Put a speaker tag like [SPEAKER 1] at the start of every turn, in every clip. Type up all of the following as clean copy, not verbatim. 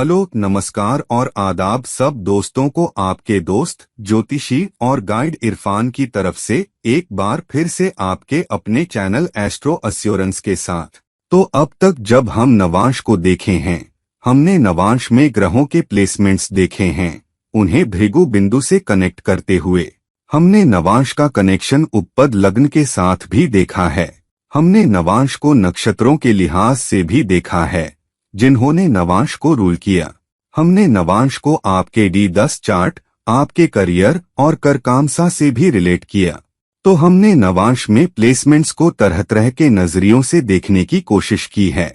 [SPEAKER 1] Hello, नमस्कार और आदाब सब दोस्तों को आपके दोस्त ज्योतिषी और गाइड इरफान की तरफ से एक बार फिर से आपके अपने चैनल एस्ट्रो एश्योरेंस के साथ। तो अब तक जब हम नवांश को देखे हैं, हमने नवांश में ग्रहों के प्लेसमेंट्स देखे हैं, उन्हें भृगु बिंदु से कनेक्ट करते हुए। हमने नवांश का कनेक्शन उपपद लग्न के साथ भी देखा है। हमने नवांश को नक्षत्रों के लिहाज से भी देखा है जिन्होंने नवांश को रूल किया। हमने नवांश को आपके D10 चार्ट, आपके करियर और करकामसा से भी रिलेट किया। तो हमने नवांश में प्लेसमेंट्स को तरह तरह के नजरियों से देखने की कोशिश की है।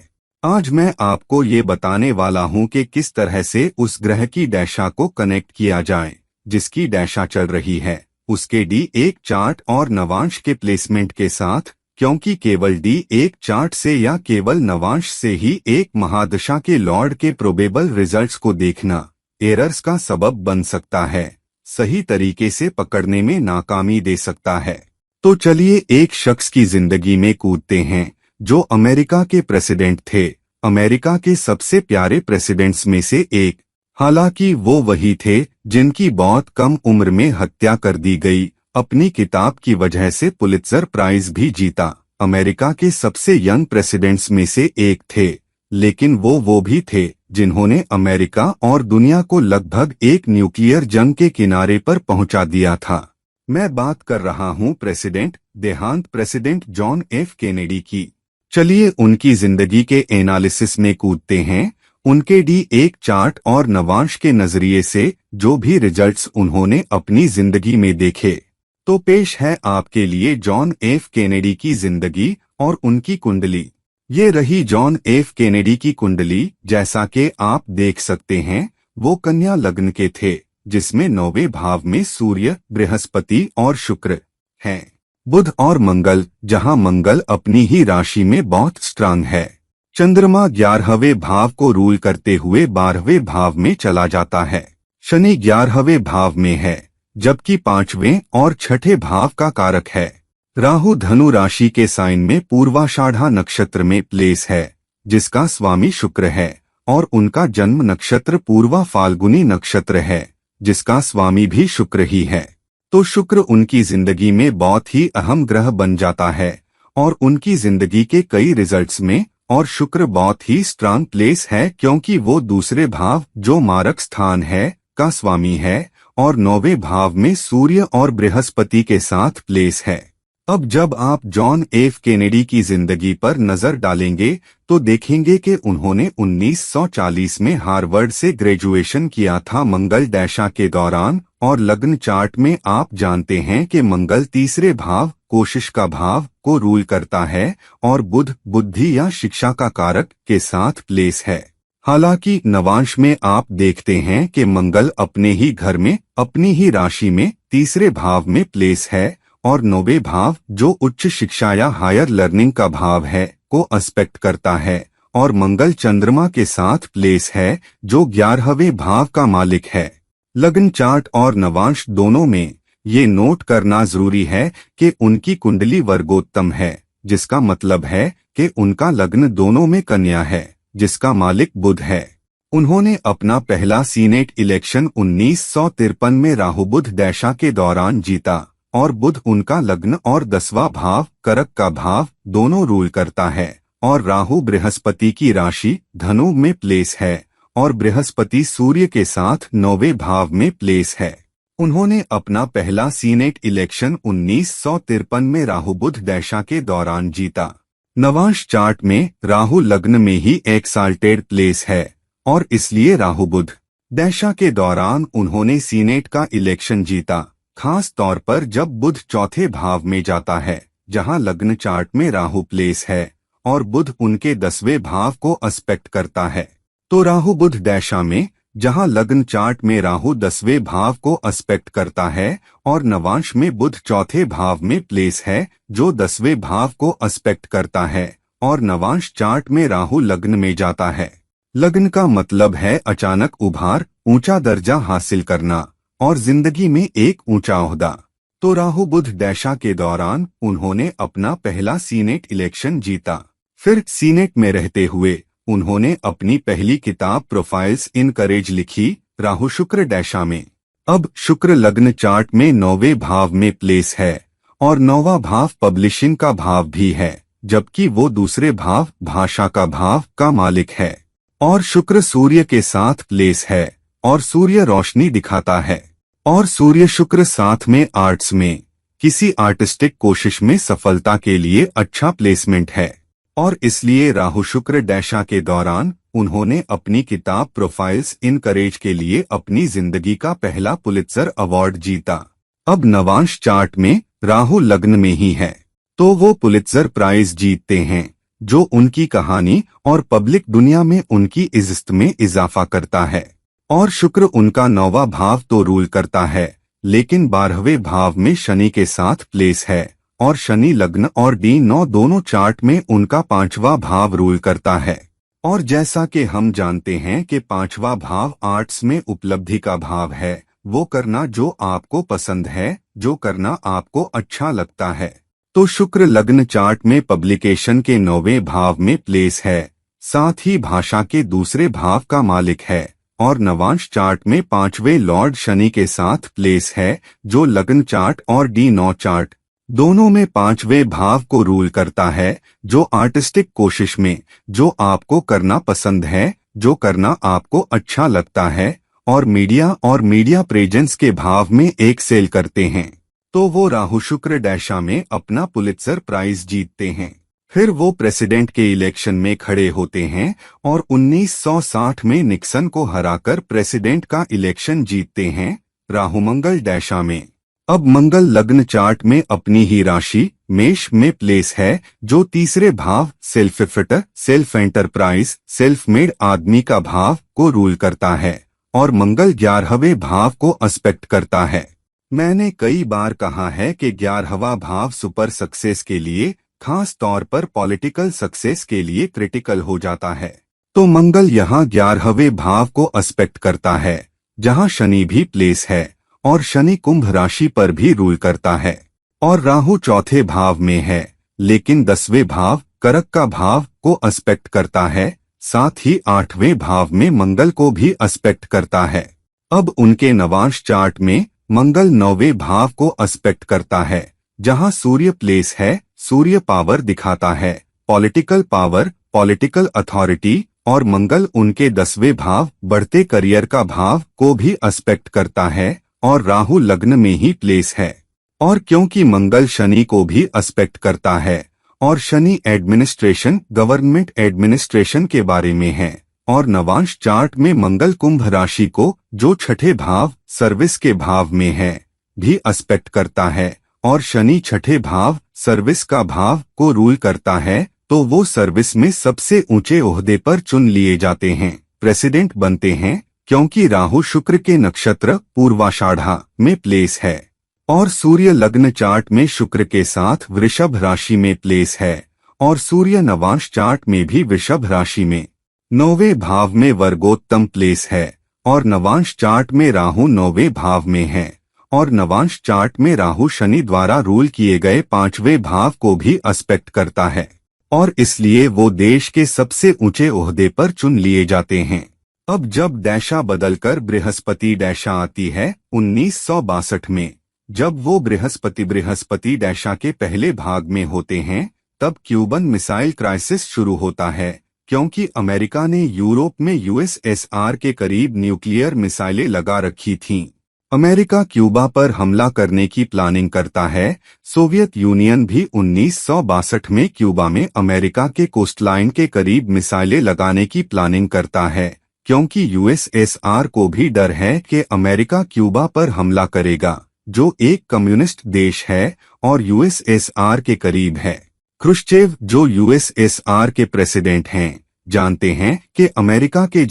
[SPEAKER 1] आज मैं आपको ये बताने वाला हूँ कि किस तरह से उस ग्रह की दशा को कनेक्ट किया जाए जिसकी दशा चल रही है, उसके D1 चार्ट और नवांश के प्लेसमेंट के साथ, क्योंकि केवल D1 चार्ट से या केवल नवांश से ही एक महादशा के लॉर्ड के प्रोबेबल रिजल्ट्स को देखना एरर्स का सबब बन सकता है, सही तरीके से पकड़ने में नाकामी दे सकता है। तो चलिए एक शख्स की जिंदगी में कूदते हैं जो अमेरिका के प्रेसिडेंट थे, अमेरिका के सबसे प्यारे प्रेसिडेंट्स में से एक। हालांकि वो वही थे जिनकी बहुत कम उम्र में हत्या कर दी गई। अपनी किताब की वजह से पुलित्जर प्राइज भी जीता। अमेरिका के सबसे यंग प्रेसिडेंट्स में से एक थे, लेकिन वो भी थे जिन्होंने अमेरिका और दुनिया को लगभग एक न्यूक्लियर जंग के किनारे पर पहुंचा दिया था। मैं बात कर रहा हूं देहांत प्रेसिडेंट जॉन एफ कैनेडी की। चलिए उनकी जिंदगी के एनालिसिस में कूदते हैं। उनके D1 चार्ट और नवांश के नजरिए से जो भी रिजल्ट्स उन्होंने अपनी जिंदगी में देखे। तो पेश है आपके लिए जॉन एफ कैनेडी की जिंदगी और उनकी कुंडली। ये रही जॉन एफ कैनेडी की कुंडली। जैसा कि आप देख सकते हैं, वो कन्या लग्न के थे जिसमें 9वें भाव में सूर्य, बृहस्पति और शुक्र हैं। बुध और मंगल, जहां मंगल अपनी ही राशि में बहुत स्ट्रांग है। चंद्रमा 11वें भाव को रूल करते हुए 12वें भाव में चला जाता है। शनि 11वें भाव में है, जबकि 5वें और 6ठे भाव का कारक है। राहु धनु राशि के साइन में पूर्वाषाढ़ा नक्षत्र में प्लेस है, जिसका स्वामी शुक्र है, और उनका जन्म नक्षत्र पूर्वा फाल्गुनी नक्षत्र है, जिसका स्वामी भी शुक्र ही है। तो शुक्र उनकी जिंदगी में बहुत ही अहम ग्रह बन जाता है और उनकी जिंदगी के कई रिजल्ट्स में। और शुक्र बहुत ही स्ट्रांग प्लेस है क्योंकि वो दूसरे भाव जो मारक स्थान है का स्वामी है और 9वें भाव में सूर्य और बृहस्पति के साथ प्लेस है। अब जब आप जॉन एफ कैनेडी की जिंदगी पर नजर डालेंगे तो देखेंगे कि उन्होंने 1940 में हार्वर्ड से ग्रेजुएशन किया था मंगल दशा के दौरान। और लग्न चार्ट में आप जानते हैं कि मंगल तीसरे भाव, कोशिश का भाव को रूल करता है और बुध बुद्धि या शिक्षा का कारक के साथ प्लेस है। हालांकि नवांश में आप देखते हैं कि मंगल अपने ही घर में, अपनी ही राशि में तीसरे भाव में प्लेस है और 9वें भाव जो उच्च शिक्षा या हायर लर्निंग का भाव है को एस्पेक्ट करता है। और मंगल चंद्रमा के साथ प्लेस है जो 11वें भाव का मालिक है। लग्न चार्ट और नवांश दोनों में ये नोट करना जरूरी है कि उनकी कुंडली वर्गोत्तम है, जिसका मतलब है कि उनका लग्न दोनों में कन्या है, जिसका मालिक बुध है। उन्होंने अपना पहला सीनेट इलेक्शन 1953 में राहु बुध दशा के दौरान जीता और बुध उनका लग्न और 10वां भाव, करक का भाव दोनों रूल करता है। और राहु बृहस्पति की राशि धनु में प्लेस है और बृहस्पति सूर्य के साथ 9वें भाव में प्लेस है। उन्होंने अपना पहला सीनेट इलेक्शन 1953 में राहु बुध दशा के दौरान जीता। नवांश चार्ट में राहु लग्न में ही एक्साल्टेड प्लेस है और इसलिए राहु बुध दशा के दौरान उन्होंने सीनेट का इलेक्शन जीता, खास तौर पर जब बुध चौथे भाव में जाता है जहां लग्न चार्ट में राहु प्लेस है और बुध उनके 10वें भाव को एस्पेक्ट करता है। तो राहु बुध दशा में जहां लग्न चार्ट में राहु 10वें भाव को एस्पेक्ट करता है और नवांश में बुध चौथे भाव में प्लेस है जो 10वें भाव को एस्पेक्ट करता है और नवांश चार्ट में राहु लग्न में जाता है। लग्न का मतलब है अचानक उभार, ऊंचा दर्जा हासिल करना और जिंदगी में एक ऊंचा ओहदा। तो राहु बुध दशा के दौरान उन्होंने अपना पहला सीनेट इलेक्शन जीता। फिर सीनेट में रहते हुए उन्होंने अपनी पहली किताब प्रोफाइल्स इन करेज लिखी राहु शुक्र डैशा में। अब शुक्र लग्न चार्ट में 9वें भाव में प्लेस है और 9वां भाव पब्लिशिंग का भाव भी है, जबकि वो दूसरे भाव भाषा का भाव का मालिक है। और शुक्र सूर्य के साथ प्लेस है और सूर्य रोशनी दिखाता है और सूर्य शुक्र साथ में आर्ट्स में किसी आर्टिस्टिक कोशिश में सफलता के लिए अच्छा प्लेसमेंट है। और इसलिए राहु शुक्र डैशा के दौरान उन्होंने अपनी किताब प्रोफाइल्स इन करेज के लिए अपनी जिंदगी का पहला पुलित्जर अवार्ड जीता। अब नवांश चार्ट में राहु लग्न में ही है तो वो पुलित्जर प्राइज जीतते हैं, जो उनकी कहानी और पब्लिक दुनिया में उनकी इज्जत में इजाफा करता है। और शुक्र उनका 9वां भाव तो रूल करता है, लेकिन 12वें भाव में शनि के साथ प्लेस है और शनि लग्न और D9 दोनों चार्ट में उनका 5वां भाव रूल करता है। और जैसा कि हम जानते हैं कि 5वां भाव आर्ट्स में उपलब्धि का भाव है, वो करना जो आपको पसंद है, जो करना आपको अच्छा लगता है। तो शुक्र लग्न चार्ट में पब्लिकेशन के 9वें भाव में प्लेस है, साथ ही भाषा के दूसरे भाव का मालिक है। और नवांश चार्ट में 5वें लॉर्ड शनि के साथ प्लेस है, जो लग्न चार्ट और D9 चार्ट दोनों में 5वें भाव को रूल करता है, जो आर्टिस्टिक कोशिश में जो आपको करना पसंद है, जो करना आपको अच्छा लगता है और मीडिया प्रेजेंस के भाव में एक्सेल करते हैं। तो वो राहु शुक्र डैशा में अपना पुलित्जर प्राइज जीतते हैं। फिर वो प्रेसिडेंट के इलेक्शन में खड़े होते हैं और 1960 में निक्सन को हराकर प्रेसिडेंट का इलेक्शन जीतते हैं राहु मंगल डैशा में। अब मंगल लग्न चार्ट में अपनी ही राशि मेष में प्लेस है, जो तीसरे भाव self effort, self enterprise, self made आदमी का भाव को रूल करता है और मंगल 11वें भाव को एस्पेक्ट करता है। मैंने कई बार कहा है कि 11वां भाव सुपर सक्सेस के लिए, खास तौर पर पॉलिटिकल सक्सेस के लिए क्रिटिकल हो जाता है। तो मंगल यहाँ 11वें भाव को एस्पेक्ट करता है, जहाँ शनि भी प्लेस है और शनि कुंभ राशि पर भी रूल करता है। और राहु चौथे भाव में है, लेकिन 10वें भाव करक का भाव को एस्पेक्ट करता है, साथ ही 8वें भाव में मंगल को भी एस्पेक्ट करता है। अब उनके नवांश चार्ट में मंगल 9वें भाव को एस्पेक्ट करता है, जहां सूर्य प्लेस है, सूर्य पावर दिखाता है, पॉलिटिकल पावर, पॉलिटिकल अथॉरिटी। और मंगल उनके 10वें भाव बढ़ते करियर का भाव को भी एस्पेक्ट करता है और राहु लग्न में ही प्लेस है। और क्योंकि मंगल शनि को भी एस्पेक्ट करता है और शनि एडमिनिस्ट्रेशन, गवर्नमेंट एडमिनिस्ट्रेशन के बारे में है, और नवांश चार्ट में मंगल कुंभ राशि को, जो छठे भाव सर्विस के भाव में है, भी एस्पेक्ट करता है और शनि छठे भाव सर्विस का भाव को रूल करता है, तो वो सर्विस में सबसे ऊंचे ओहदे पर चुन लिए जाते हैं, प्रेसिडेंट बनते हैं, क्योंकि राहु शुक्र के नक्षत्र पूर्वाषाढ़ा में प्लेस है। और सूर्य लग्न चार्ट में शुक्र के साथ वृषभ राशि में प्लेस है और सूर्य नवांश चार्ट में भी वृषभ राशि में 9वें भाव में वर्गोत्तम प्लेस है और नवांश चार्ट में राहु 9वें भाव में है और नवांश चार्ट में राहु शनि द्वारा रूल किए गए 5वें भाव को भी एस्पेक्ट करता है और इसलिए वो देश के सबसे ऊंचे ओहदे पर चुन लिए जाते हैं। अब जब डैशा बदलकर बृहस्पति डैशा आती है 1962 में, जब वो बृहस्पति डैशा के पहले भाग में होते हैं, तब क्यूबन मिसाइल क्राइसिस शुरू होता है, क्योंकि अमेरिका ने यूरोप में यूएसएसआर के करीब न्यूक्लियर मिसाइलें लगा रखी थीं। अमेरिका क्यूबा पर हमला करने की प्लानिंग करता है। सोवियत यूनियन भी 1962 में क्यूबा में अमेरिका के कोस्टलाइन के करीब मिसाइलें लगाने की प्लानिंग करता है, क्योंकि यूएसएसआर को भी डर है कि अमेरिका क्यूबा पर हमला करेगा, जो एक कम्युनिस्ट देश है और यूएसएसआर के करीब है। क्रुश्चेव, जो यूएसएसआर के प्रेसिडेंट हैं, जानते हैं कि अमेरिका के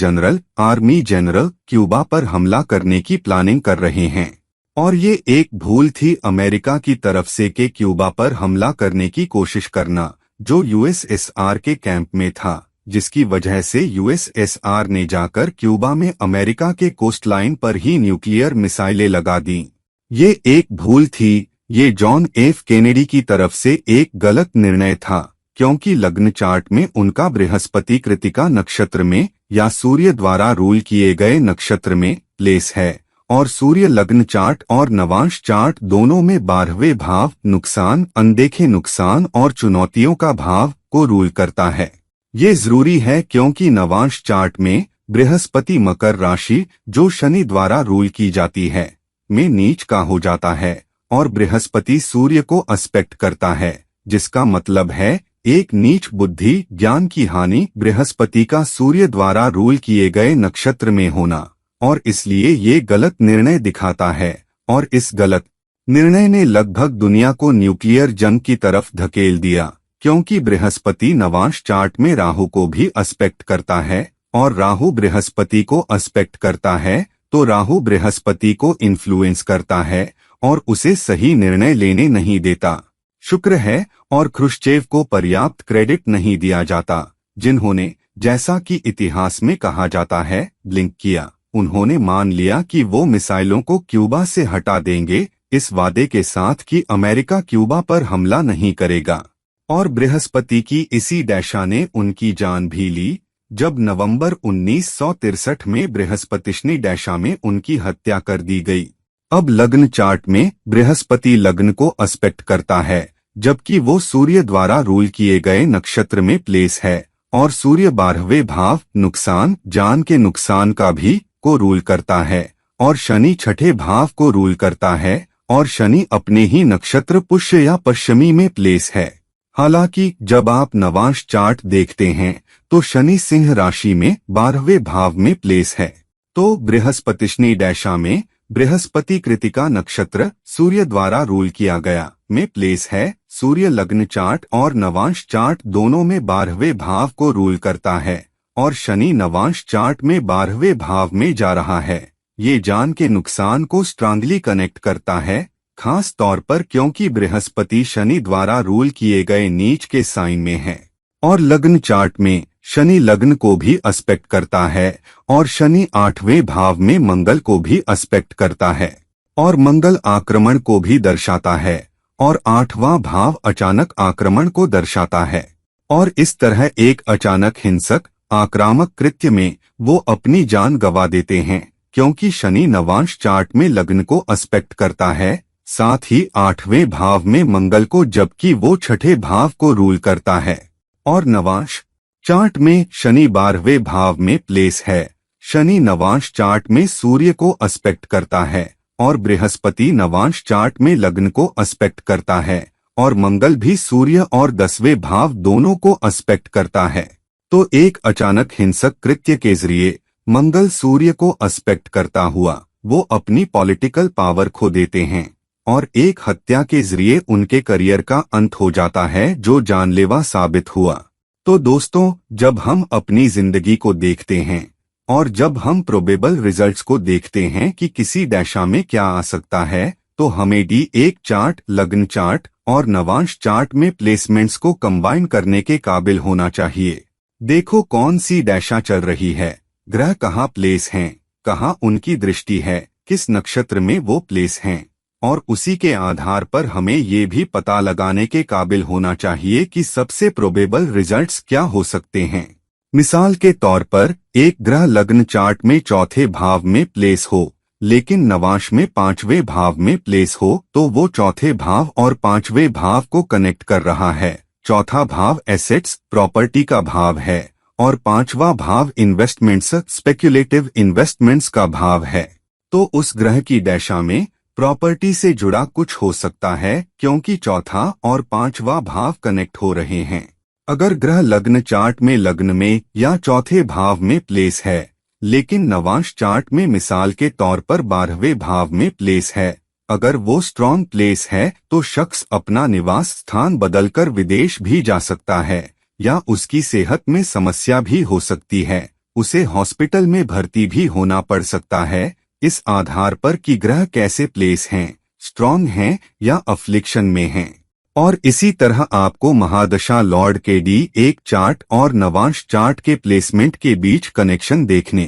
[SPEAKER 1] आर्मी जनरल क्यूबा पर हमला करने की प्लानिंग कर रहे हैं और ये एक भूल थी अमेरिका की तरफ से कि क्यूबा पर हमला करने की कोशिश करना, जो यूएसएसआर के कैंप में था, जिसकी वजह से यूएसएसआर ने जाकर क्यूबा में अमेरिका के कोस्टलाइन पर ही न्यूक्लियर मिसाइलें लगा दी। ये एक भूल थी, ये जॉन एफ कैनेडी की तरफ से एक गलत निर्णय था, क्योंकि लग्न चार्ट में उनका बृहस्पति कृतिका नक्षत्र में या सूर्य द्वारा रूल किए गए नक्षत्र में प्लेस है, और सूर्य लग्न चार्ट और नवांश चार्ट दोनों में 12वें भाव नुकसान, अनदेखे नुकसान और चुनौतियों का भाव को रूल करता है। ये जरूरी है क्योंकि नवांश चार्ट में बृहस्पति मकर राशि, जो शनि द्वारा रूल की जाती है, में नीच का हो जाता है और बृहस्पति सूर्य को एस्पेक्ट करता है, जिसका मतलब है एक नीच बुद्धि ज्ञान की हानि बृहस्पति का सूर्य द्वारा रूल किए गए नक्षत्र में होना, और इसलिए ये गलत निर्णय दिखाता है। और इस गलत निर्णय ने लगभग दुनिया को न्यूक्लियर जंग की तरफ धकेल दिया, क्योंकि बृहस्पति नवांश चार्ट में राहु को भी एस्पेक्ट करता है, और राहु बृहस्पति को एस्पेक्ट करता है, तो राहु बृहस्पति को इन्फ्लुएंस करता है और उसे सही निर्णय लेने नहीं देता। शुक्र है और ख्रुश्चेव को पर्याप्त क्रेडिट नहीं दिया जाता, जिन्होंने, जैसा कि इतिहास में कहा जाता है, ब्लिंक किया। उन्होंने मान लिया कि वो मिसाइलों को क्यूबा से हटा देंगे, इस वादे के साथ कि अमेरिका क्यूबा पर हमला नहीं करेगा। और बृहस्पति की इसी दशा ने उनकी जान भी ली, जब नवंबर 1963 में बृहस्पतिशनी दशा में उनकी हत्या कर दी गई। अब लग्न चार्ट में बृहस्पति लग्न को एस्पेक्ट करता है, जबकि वो सूर्य द्वारा रूल किए गए नक्षत्र में प्लेस है, और सूर्य 12वें भाव नुकसान, जान के नुकसान का भी को रूल करता है, और शनि 6ठे भाव को रूल करता है, और शनि अपने ही नक्षत्र पुष्य या पश्चिमी में प्लेस है। हालांकि जब आप नवांश चार्ट देखते हैं तो शनि सिंह राशि में 12वें भाव में प्लेस है। तो बृहस्पतिशनी दशा में बृहस्पति कृतिका नक्षत्र सूर्य द्वारा रूल किया गया में प्लेस है। सूर्य लग्न चार्ट और नवांश चार्ट दोनों में 12वें भाव को रूल करता है, और शनि नवांश चार्ट में 12वें भाव में जा रहा है। ये जान के नुकसान को स्ट्रांगली कनेक्ट करता है, खास तौर पर क्योंकि बृहस्पति शनि द्वारा रूल किए गए नीच के साइन में है, और लग्न चार्ट में शनि लग्न को भी एस्पेक्ट करता है, और शनि 8वें भाव में मंगल को भी एस्पेक्ट करता है, और मंगल आक्रमण को भी दर्शाता है, और 8वां भाव अचानक आक्रमण को दर्शाता है। और इस तरह एक अचानक हिंसक आक्रामक कृत्य में वो अपनी जान गंवा देते हैं, क्योंकि शनि नवांश चार्ट में लग्न को एस्पेक्ट करता है, साथ ही 8वें भाव में मंगल को, जबकि वो 6ठे भाव को रूल करता है। और नवांश चार्ट में शनि 12वें भाव में प्लेस है। शनि नवांश चार्ट में सूर्य को एस्पेक्ट करता है, और बृहस्पति नवांश चार्ट में लग्न को एस्पेक्ट करता है, और मंगल भी सूर्य और 10वें भाव दोनों को एस्पेक्ट करता है। तो एक अचानक हिंसक कृत्य के जरिए मंगल सूर्य को एस्पेक्ट करता हुआ वो अपनी पॉलिटिकल पावर खो देते हैं, और एक हत्या के जरिए उनके करियर का अंत हो जाता है, जो जानलेवा साबित हुआ। तो दोस्तों, जब हम अपनी जिंदगी को देखते हैं और जब हम प्रोबेबल रिजल्ट्स को देखते हैं कि किसी दशा में क्या आ सकता है, तो हमें D1 चार्ट, लग्न चार्ट और नवांश चार्ट में प्लेसमेंट्स को कंबाइन करने के काबिल होना चाहिए। देखो कौन सी दशा चल रही है, ग्रह कहाँ प्लेस हैं, कहाँ उनकी दृष्टि है, किस नक्षत्र में वो प्लेस हैं, और उसी के आधार पर हमें ये भी पता लगाने के काबिल होना चाहिए कि सबसे प्रोबेबल रिजल्ट्स क्या हो सकते हैं। मिसाल के तौर पर एक ग्रह लग्न चार्ट में 4थे भाव में प्लेस हो, लेकिन नवांश में 5वें भाव में प्लेस हो, तो वो 4थे भाव और 5वें भाव को कनेक्ट कर रहा है। 4था भाव एसेट्स, प्रॉपर्टी का भाव है, और 5वां भाव इन्वेस्टमेंट्स, स्पेक्युलेटिव इन्वेस्टमेंट्स का भाव है। तो उस ग्रह की दशा में प्रॉपर्टी से जुड़ा कुछ हो सकता है, क्योंकि 4था और 5वां भाव कनेक्ट हो रहे हैं। अगर ग्रह लग्न चार्ट में लग्न में या 4थे भाव में प्लेस है, लेकिन नवांश चार्ट में मिसाल के तौर पर 12वें भाव में प्लेस है, अगर वो स्ट्रॉन्ग प्लेस है, तो शख्स अपना निवास स्थान बदलकर विदेश भी जा सकता है, या उसकी सेहत में समस्या भी हो सकती है, उसे हॉस्पिटल में भर्ती भी होना पड़ सकता है। इस आधार पर कि ग्रह कैसे प्लेस हैं, स्ट्रॉन्ग हैं या अफ्लिक्शन में हैं। और इसी तरह आपको महादशा लॉर्ड के D1 चार्ट और नवांश चार्ट के प्लेसमेंट के बीच कनेक्शन देखने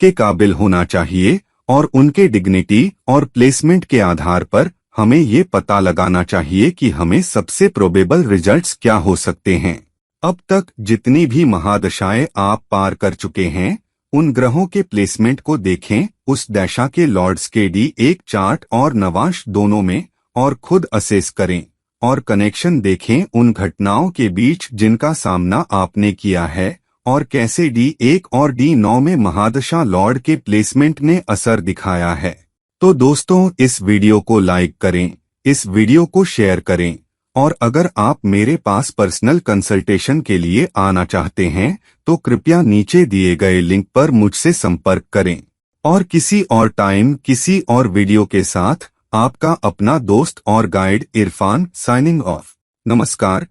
[SPEAKER 1] के काबिल होना चाहिए, और उनके डिग्निटी और प्लेसमेंट के आधार पर हमें ये पता लगाना चाहिए कि हमें सबसे प्रोबेबल रिजल्ट्स क्या हो सकते हैं। अब तक जितनी भी महादशाएं आप पार कर चुके हैं, उन ग्रहों के प्लेसमेंट को देखें, उस दशा के लॉर्ड्स के D1 चार्ट और नवांश दोनों में, और खुद असेस करें और कनेक्शन देखें उन घटनाओं के बीच जिनका सामना आपने किया है और कैसे D1 और D9 में महादशा लॉर्ड के प्लेसमेंट ने असर दिखाया है। तो दोस्तों, इस वीडियो को लाइक करें, इस वीडियो को शेयर करें, और अगर आप मेरे पास पर्सनल कंसल्टेशन के लिए आना चाहते हैं तो कृपया नीचे दिए गए लिंक पर मुझसे संपर्क करें। और किसी और टाइम किसी और वीडियो के साथ आपका अपना दोस्त और गाइड इरफान साइनिंग ऑफ। नमस्कार।